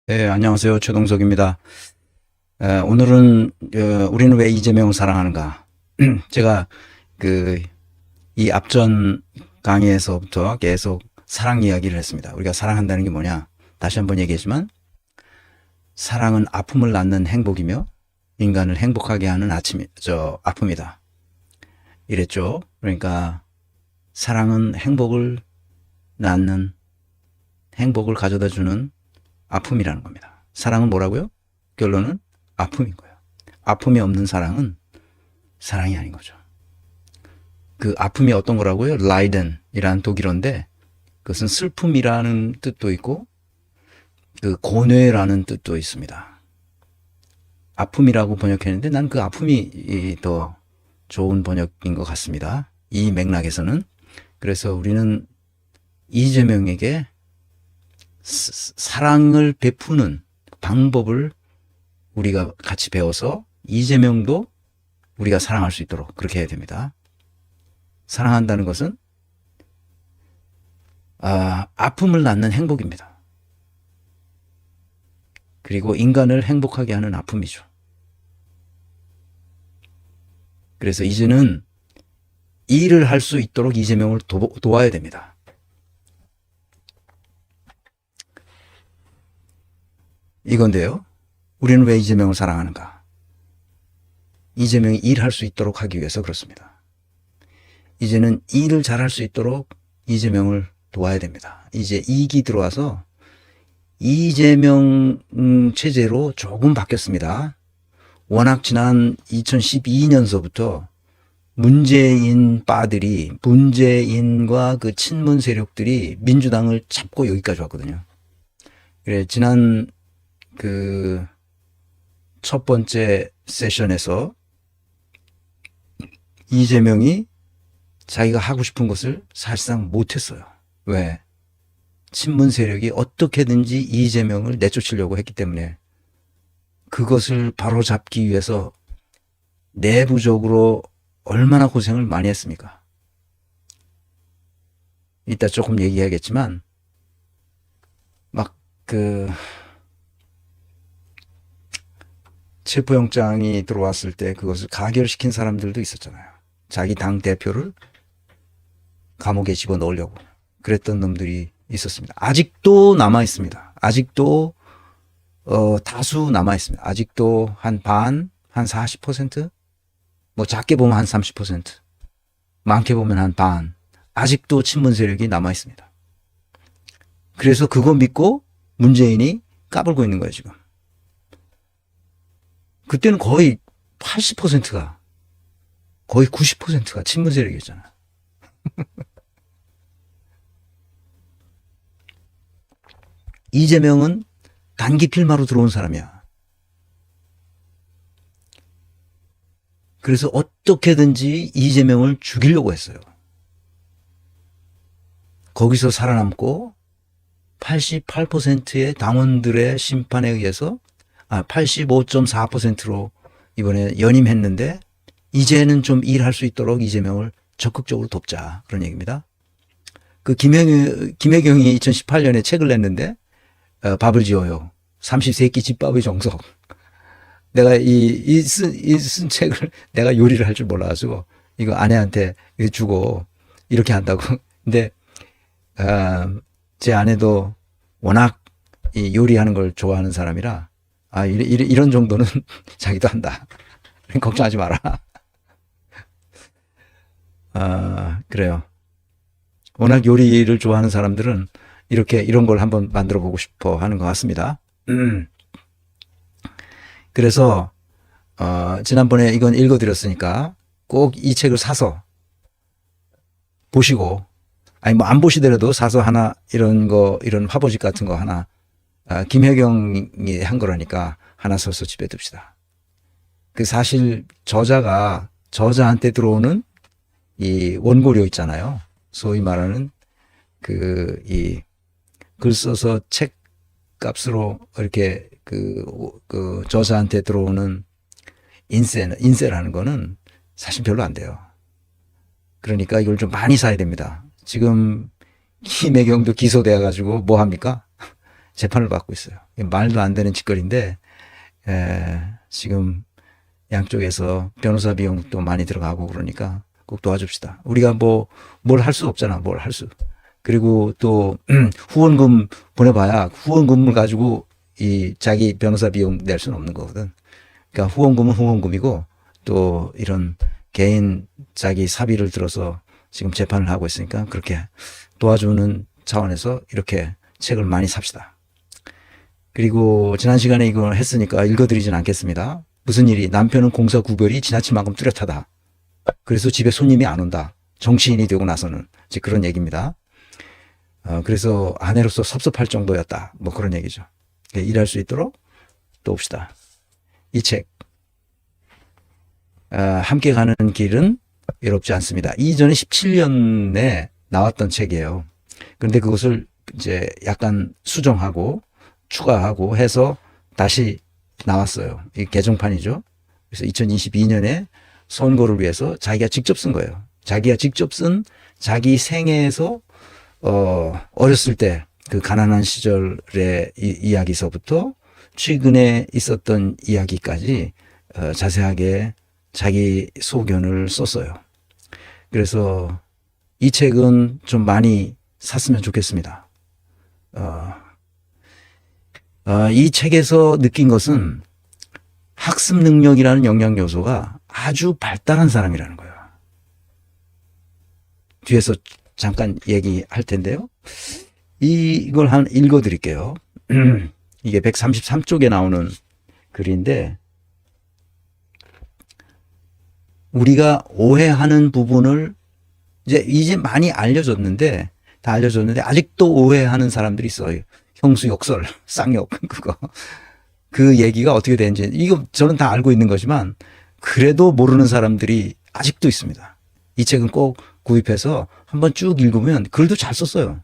네, 안녕하세요. 최동석입니다. 오늘은 우리는 왜 이재명을 사랑하는가? 제가 그 이 앞전 강의에서부터 계속 사랑 이야기를 했습니다. 우리가 사랑한다는 게 뭐냐? 다시 한번 얘기했지만 사랑은 아픔을 낳는 행복이며 인간을 행복하게 하는 아픔이다. 이랬죠. 그러니까 사랑은 행복을 가져다 주는 아픔이라는 겁니다. 사랑은 뭐라고요? 결론은 아픔인 거예요. 아픔이 없는 사랑은 사랑이 아닌 거죠. 그 아픔이 어떤 거라고요? 라이덴이라는 독일어인데 그것은 슬픔이라는 뜻도 있고 그 고뇌라는 뜻도 있습니다. 아픔이라고 번역했는데 난 그 아픔이 더 좋은 번역인 것 같습니다. 이 맥락에서는. 그래서 우리는 이재명에게 사랑을 베푸는 방법을 우리가 같이 배워서 이재명도 우리가 사랑할 수 있도록 그렇게 해야 됩니다. 사랑한다는 것은 아픔을 낳는 행복입니다. 그리고 인간을 행복하게 하는 아픔이죠. 그래서 이제는 일을 할 수 있도록 이재명을 도와야 됩니다. 이건데요. 우리는 왜 이재명을 사랑하는가? 이재명이 일할 수 있도록 하기 위해서 그렇습니다. 이제는 일을 잘할 수 있도록 이재명을 도와야 됩니다. 이제 2기 들어와서 이재명 체제로 조금 바뀌었습니다. 워낙 지난 2012년서부터 문재인 바들이 문재인과 그 친문 세력들이 민주당을 잡고 여기까지 왔거든요. 그래 지난 그 첫 번째 세션에서 이재명이 자기가 하고 싶은 것을 사실상 못했어요. 왜? 친문 세력이 어떻게든지 이재명을 내쫓으려고 했기 때문에 그것을 바로잡기 위해서 내부적으로 얼마나 고생을 많이 했습니까? 이따 조금 얘기하겠지만 체포영장이 들어왔을 때 그것을 가결시킨 사람들도 있었잖아요. 자기 당 대표를 감옥에 집어넣으려고 그랬던 놈들이 있었습니다. 아직도 남아 있습니다. 아직도 다수 남아 있습니다. 아직도 한 40%? 뭐 작게 보면 한 30%, 많게 보면 한 반. 아직도 친문 세력이 남아 있습니다. 그래서 그거 믿고 문재인이 까불고 있는 거예요, 지금. 그때는 거의 80%가, 거의 90%가 친문 세력이었잖아요. 이재명은 단기 필마로 들어온 사람이야. 그래서 어떻게든지 이재명을 죽이려고 했어요. 거기서 살아남고 88%의 당원들의 심판에 의해서 85.4%로 이번에 연임했는데 이제는 좀 일할 수 있도록 이재명을 적극적으로 돕자 그런 얘기입니다. 그 김혜경이 2018년에 책을 냈는데 밥을 지어요. 30세끼 집밥의 정석. 내가 쓴 책을 내가 요리를 할 줄 몰라가지고 이거 아내한테 주고 이렇게 한다고. 근데 제 아내도 워낙 이 요리하는 걸 좋아하는 사람이라 이런 정도는 자기도 한다. 걱정하지 마라. 그래요. 워낙 요리를 좋아하는 사람들은 이런 걸 한번 만들어 보고 싶어 하는 것 같습니다. 그래서 지난번에 이건 읽어드렸으니까 꼭 이 책을 사서 보시고, 아니 뭐 안 보시더라도 사서 하나 이런 화보집 같은 거 하나, 김혜경이 한 거라니까 하나 사서 집에 둡시다. 그 사실 저자한테 들어오는 이 원고료 있잖아요. 소위 말하는 이 글 써서 책 값으로 이렇게 그 저자한테 들어오는 인세라는 거는 사실 별로 안 돼요. 그러니까 이걸 좀 많이 사야 됩니다. 지금 김혜경도 기소되어 가지고 뭐 합니까? 재판을 받고 있어요. 말도 안 되는 짓거리인데 지금 양쪽에서 변호사 비용도 많이 들어가고 그러니까 꼭 도와줍시다. 우리가 뭐 뭘 할 수 없잖아. 뭘 할 수. 그리고 또 후원금 보내봐야 후원금을 가지고 이 자기 변호사 비용 낼 수는 없는 거거든. 그러니까 후원금은 후원금이고 또 이런 개인 자기 사비를 들어서 지금 재판을 하고 있으니까 그렇게 도와주는 차원에서 이렇게 책을 많이 삽시다. 그리고 지난 시간에 이걸 했으니까 읽어드리진 않겠습니다. 무슨 일이? 남편은 공사 구별이 지나칠 만큼 뚜렷하다. 그래서 집에 손님이 안 온다. 정치인이 되고 나서는 이제 그런 얘기입니다. 그래서 아내로서 섭섭할 정도였다. 뭐 그런 얘기죠. 일할 수 있도록 도웁시다. 이 책 함께 가는 길은 외롭지 않습니다. 이전에 17년에 나왔던 책이에요. 그런데 그것을 이제 약간 수정하고 추가하고 해서 다시 나왔어요. 이 개정판이죠. 그래서 2022년에 선거를 위해서 자기가 직접 쓴 거예요. 자기가 직접 쓴 자기 생애에서 어렸을 때 그 가난한 시절의 이야기서부터 최근에 있었던 이야기까지 자세하게 자기 소견을 썼어요. 그래서 이 책은 좀 많이 샀으면 좋겠습니다. 이 책에서 느낀 것은 학습 능력이라는 영양 요소가 아주 발달한 사람이라는 거예요. 뒤에서 잠깐 얘기할 텐데요. 이걸 한 읽어 드릴게요. 이게 133쪽에 나오는 글인데 우리가 오해하는 부분을 이제 많이 알려줬는데 다 알려줬는데 아직도 오해하는 사람들이 있어요. 형수 욕설, 쌍욕 그거. 그 얘기가 어떻게 되는지 이거 저는 다 알고 있는 거지만 그래도 모르는 사람들이 아직도 있습니다. 이 책은 꼭 구입해서 한번 쭉 읽으면 글도 잘 썼어요.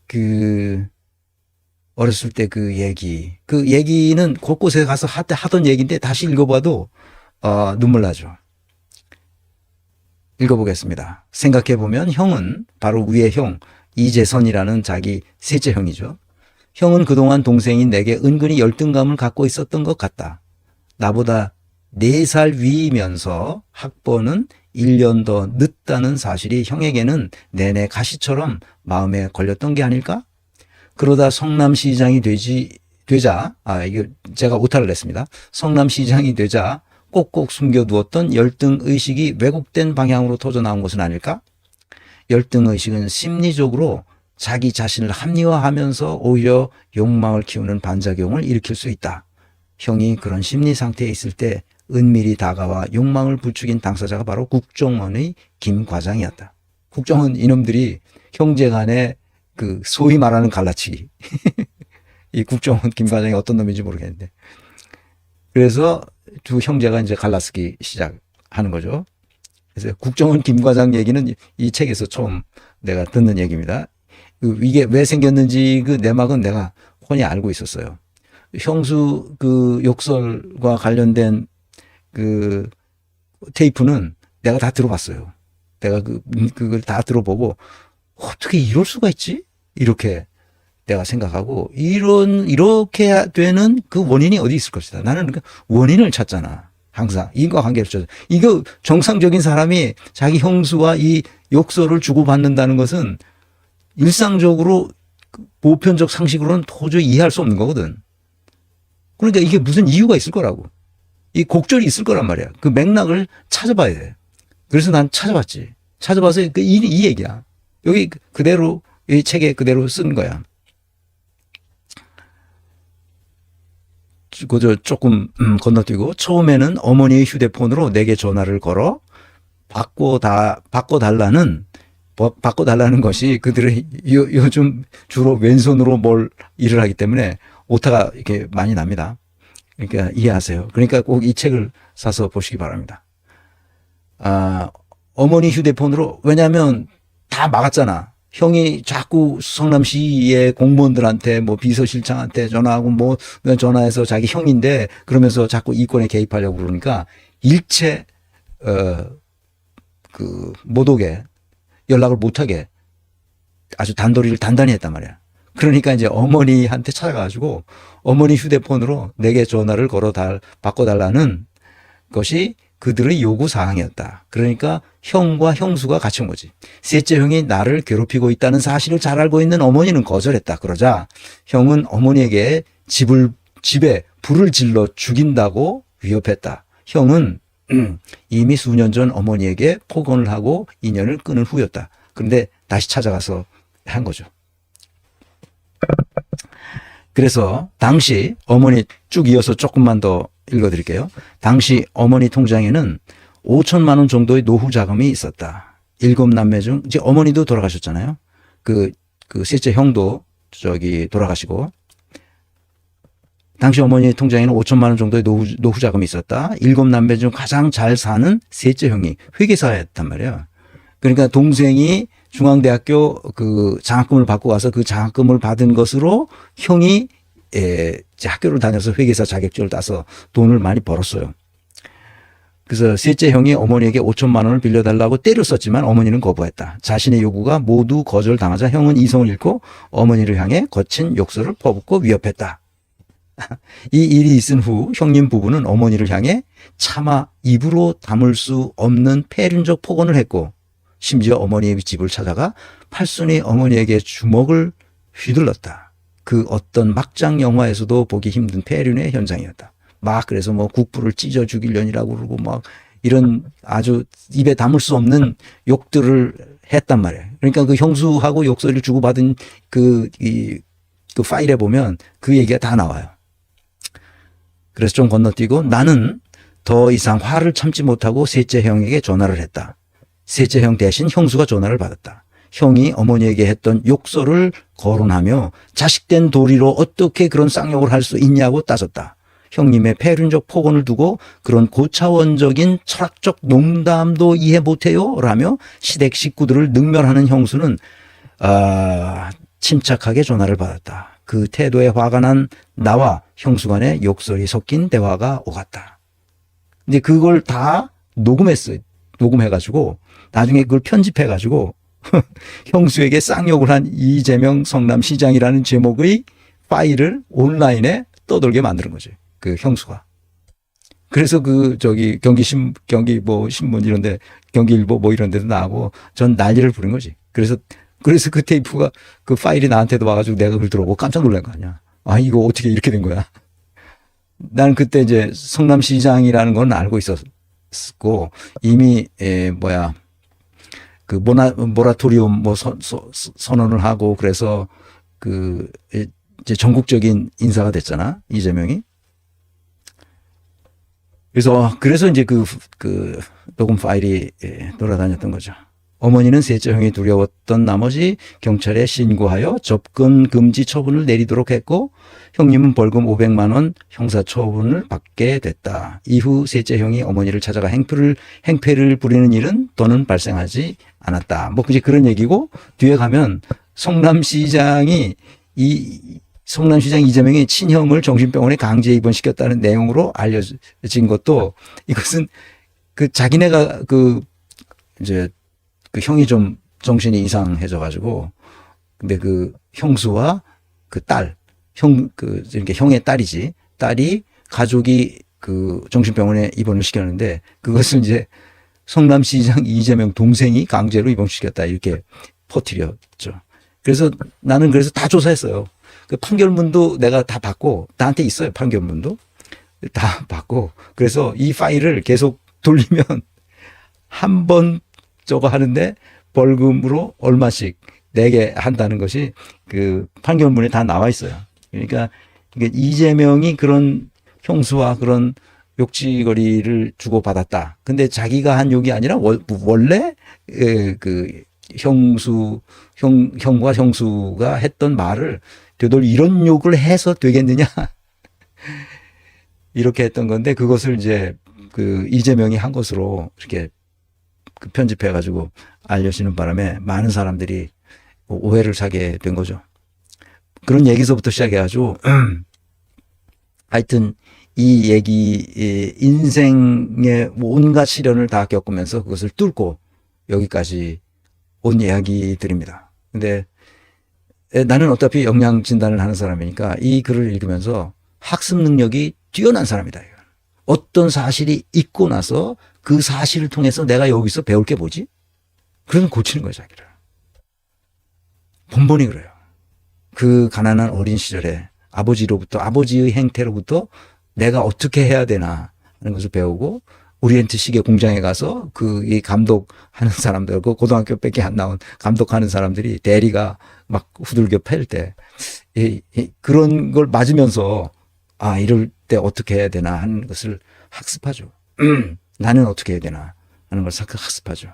그 어렸을 때 그 얘기는 곳곳에 가서 하던 얘기인데 다시 읽어봐도 눈물 나죠. 읽어보겠습니다. 생각해보면 형은 바로 위의 형 이재선이라는 자기 셋째 형이죠. 형은 그동안 동생인 내게 은근히 열등감을 갖고 있었던 것 같다. 나보다 4살 위이면서 학번은 1년 더 늦다는 사실이 형에게는 내내 가시처럼 마음에 걸렸던 게 아닐까? 그러다 성남시장이 되자, 이거 제가 오타를 냈습니다. 성남시장이 되자 꼭꼭 숨겨두었던 열등의식이 왜곡된 방향으로 터져나온 것은 아닐까? 열등의식은 심리적으로 자기 자신을 합리화하면서 오히려 욕망을 키우는 반작용을 일으킬 수 있다. 형이 그런 심리 상태에 있을 때 은밀히 다가와 욕망을 부추긴 당사자가 바로 국정원의 김 과장이었다. 국정원 이놈들이 형제간에 그 소위 말하는 갈라치기. 이 국정원 김 과장이 어떤 놈인지 모르겠는데. 그래서 두 형제가 이제 갈라쓰기 시작하는 거죠. 그래서 국정원 김 과장 얘기는 이 책에서 처음 내가 듣는 얘기입니다. 이게 왜 생겼는지 그 내막은 내가 훤히 알고 있었어요. 형수 그 욕설과 관련된 그 테이프는 내가 다 들어봤어요. 내가 그걸 다 들어보고 어떻게 이럴 수가 있지? 이렇게 내가 생각하고 이렇게 되는 그 원인이 어디 있을 것이다. 나는 그 원인을 찾잖아. 항상 인과관계를 찾아. 이거 정상적인 사람이 자기 형수와 이 욕설을 주고받는다는 것은 일상적으로 보편적 상식으로는 도저히 이해할 수 없는 거거든. 그러니까 이게 무슨 이유가 있을 거라고. 이 곡절이 있을 거란 말이야. 그 맥락을 찾아봐야 돼. 그래서 난 찾아봤지. 찾아봐서 이 얘기야. 여기 그대로 이 책에 그대로 쓴 거야. 그저 조금 건너뛰고 처음에는 어머니의 휴대폰으로 내게 전화를 걸어 바꿔달라는 것이 그들의 요즘 주로 왼손으로 뭘 일을 하기 때문에 오타가 이렇게 많이 납니다. 그러니까 이해하세요. 그러니까 꼭 이 책을 사서 보시기 바랍니다. 어머니 휴대폰으로, 왜냐하면 다 막았잖아. 형이 자꾸 성남시의 공무원들한테 뭐 비서실장한테 전화하고 뭐 전화해서 자기 형인데 그러면서 자꾸 이권에 개입하려고 그러니까 일체 못 오게 연락을 못 하게 아주 단도리를 단단히 했단 말이야. 그러니까 이제 어머니한테 찾아가가지고 어머니 휴대폰으로 내게 전화를 바꿔달라는 것이 그들의 요구 사항이었다. 그러니까 형과 형수가 같이 온 거지. 셋째 형이 나를 괴롭히고 있다는 사실을 잘 알고 있는 어머니는 거절했다. 그러자 형은 어머니에게 집에 불을 질러 죽인다고 위협했다. 형은 이미 수년 전 어머니에게 폭언을 하고 인연을 끊은 후였다. 그런데 다시 찾아가서 한 거죠. 그래서 당시 어머니 쭉 이어서 조금만 더 읽어드릴게요. 당시 어머니 통장에는 5천만 원 정도의 노후 자금이 있었다. 7남매 중 이제 어머니도 돌아가셨잖아요. 그 셋째 형도 돌아가시고 당시 어머니 통장에는 5천만 원 정도의 노후 자금이 있었다. 7남매 중 가장 잘 사는 셋째 형이 회계사였단 말이에요. 그러니까 동생이 중앙대학교 그 장학금을 받고 와서 그 장학금을 받은 것으로 형이 학교를 다녀서 회계사 자격증을 따서 돈을 많이 벌었어요. 그래서 셋째 형이 어머니에게 5천만 원을 빌려달라고 때렸었지만 어머니는 거부했다. 자신의 요구가 모두 거절당하자 형은 이성을 잃고 어머니를 향해 거친 욕설을 퍼붓고 위협했다. 이 일이 있은 후 형님 부부는 어머니를 향해 차마 입으로 담을 수 없는 폐륜적 폭언을 했고 심지어 어머니의 집을 찾아가 팔순이 어머니에게 주먹을 휘둘렀다. 그 어떤 막장 영화에서도 보기 힘든 폐륜의 현장이었다. 막 그래서 뭐 국부를 찢어 죽이려니라고 그러고 막 이런 아주 입에 담을 수 없는 욕들을 했단 말이에요. 그러니까 그 형수하고 욕설을 주고받은 그 파일에 보면 그 얘기가 다 나와요. 그래서 좀 건너뛰고 나는 더 이상 화를 참지 못하고 셋째 형에게 전화를 했다. 셋째 형 대신 형수가 전화를 받았다. 형이 어머니에게 했던 욕설을 거론하며 자식된 도리로 어떻게 그런 쌍욕을 할 수 있냐고 따졌다. 형님의 폐륜적 폭언을 두고 그런 고차원적인 철학적 농담도 이해 못해요? 라며 시댁 식구들을 능멸하는 형수는 침착하게 전화를 받았다. 그 태도에 화가 난 나와 형수 간의 욕설이 섞인 대화가 오갔다. 근데 그걸 다 녹음했어요. 녹음해가지고 나중에 그걸 편집해가지고 형수에게 쌍욕을 한 이재명 성남시장이라는 제목의 파일을 온라인에 떠돌게 만드는 거죠. 그 형수가. 그래서 경기 뭐 신문 이런데 경기일보 뭐 이런 데도 나오고 전 난리를 부린 거지. 그래서 그 테이프가 그 파일이 나한테도 와가지고 내가 그걸 들어보고 깜짝 놀란 거 아니야. 아, 이거 어떻게 이렇게 된 거야. 나는 그때 이제 성남시장이라는 건 알고 있었고 이미 그 모라토리움 뭐 선언을 하고 그래서 그 이제 전국적인 인사가 됐잖아. 이재명이. 그래서 이제 그 녹음 파일이 돌아다녔던 거죠. 어머니는 셋째 형이 두려웠던 나머지 경찰에 신고하여 접근 금지 처분을 내리도록 했고 형님은 벌금 500만 원 형사 처분을 받게 됐다. 이후 셋째 형이 어머니를 찾아가 행패를 부리는 일은 더는 발생하지 않았다. 뭐 이제 그런 얘기고 뒤에 가면 성남시장 이재명이 친형을 정신병원에 강제 입원시켰다는 내용으로 알려진 것도 이것은 그 자기네가 이제 그 형이 좀 정신이 이상해져 가지고 근데 그 형수와 그 딸 이렇게 형의 딸이 가족이 그 정신병원에 입원을 시켰는데 그것을 이제 성남시장 이재명 동생이 강제로 입원시켰다 이렇게 퍼뜨렸죠. 그래서 나는 다 조사했어요. 그 판결문도 내가 다 받고 나한테 있어요. 판결문도 다 받고 그래서 이 파일을 계속 돌리면 한 번 저거 하는데 벌금으로 얼마씩 내게 한다는 것이 그 판결문에 다 나와 있어요. 그러니까 이재명이 그런 형수와 그런 욕지거리를 주고받았다. 근데 자기가 한 욕이 아니라 원래 그 형과 형수가 했던 말을 되돌 이런 욕을 해서 되겠느냐 이렇게 했던 건데 그것을 이제 그 이재명이 한 것으로 이렇게 그 편집해가지고 알려지는 바람에 많은 사람들이 오해를 사게 된 거죠. 그런 얘기서부터 시작해가지고 하여튼 이 얘기 인생의 온갖 시련을 다 겪으면서 그것을 뚫고 여기까지 온 이야기들입니다. 근데 나는 어차피 역량 진단을 하는 사람이니까 이 글을 읽으면서 학습 능력이 뛰어난 사람이다. 어떤 사실이 있고 나서 그 사실을 통해서 내가 여기서 배울 게 뭐지? 그러면 고치는 거예요, 자기를. 번번이 그래요. 그 가난한 어린 시절에 아버지로부터, 아버지의 행태로부터 내가 어떻게 해야 되나 하는 것을 배우고, 오리엔트 시계 공장에 가서 이 감독하는 사람들, 그 고등학교 밖에 안 나온 감독하는 사람들이 대리가 막 후들겨 팰 때, 그런 걸 맞으면서, 아, 이럴 때 어떻게 해야 되나 하는 것을 학습하죠. 나는 어떻게 해야 되나 하는 걸 학습하죠.